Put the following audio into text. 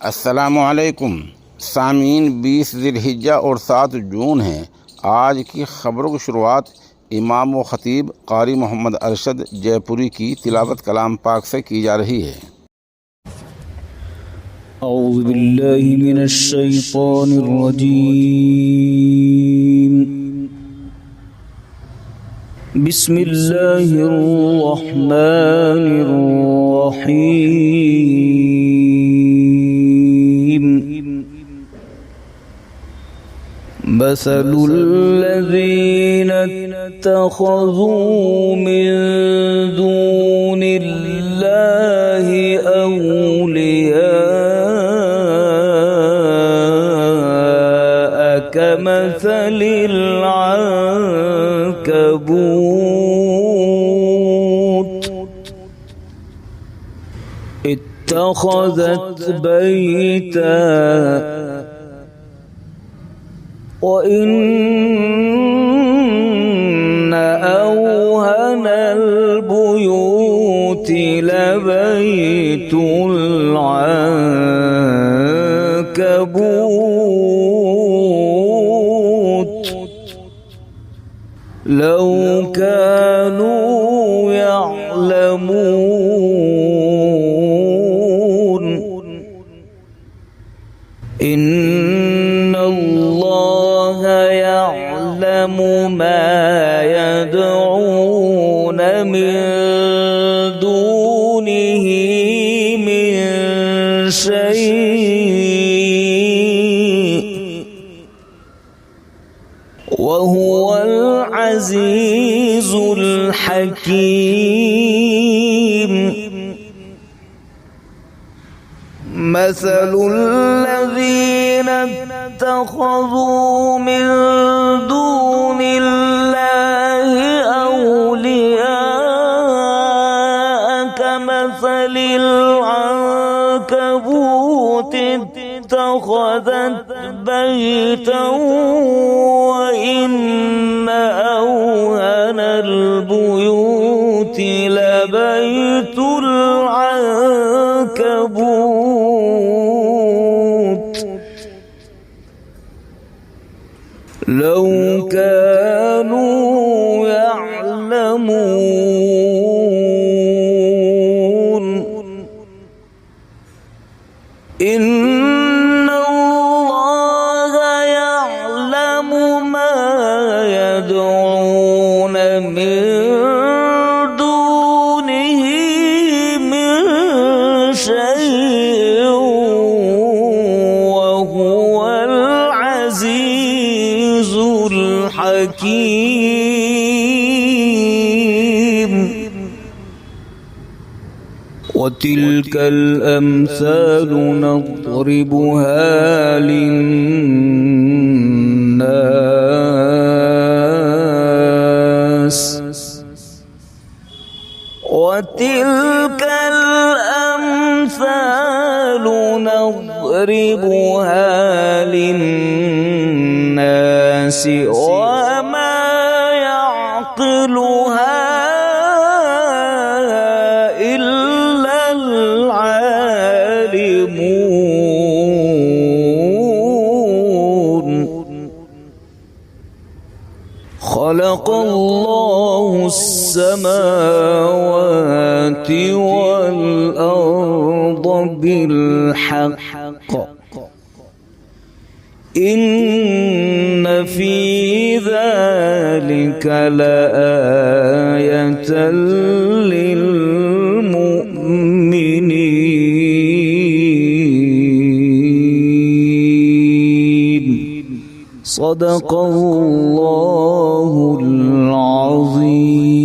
अस्सलामुअलैकुम सामीन। 20 ज़िलहिज्जा और 7 जून है। आज की ख़बरों की शुरुआत इमाम व ख़तीब क़ारी मोहम्मद अरशद जयपुरी की तिलावत कलाम पाक से की जा रही है। औज़ु बिल्लाहि मिनश शैतानिर रजीम। बिस्मिल्लाहिर रहमानिर रहीम। मसलुल्लज़ीना इत्तख़ज़ू मिन दूनिल्लाहि औलिया कमसलिल अन्कबूत इत्तख़ज़त बैता وإن أوهن البيوت لبيت العنكبوت لو كانوا يعلمون إن الله يعلم ما يدعون من دونه من شيء وهو العزيز الحكيم. مثل الذين اتخذوا من دون الله أولياء كمثل العنكبوت اتخذت بيتا وإن أوهن البيوت لبيت العنكبوت لو كانوا يعلمون إن الله يعلم ما يدعون من دونه من شيء وهو العزيز الحكيم. وتلك الأمثال نضربها للناس وتلك الأمثال نضربها للناس وما يعقلها إلا العالمون. خلق الله السماوات والأرض بالحق إن في ذلك لآية للمؤمنين. صدق الله العظيم.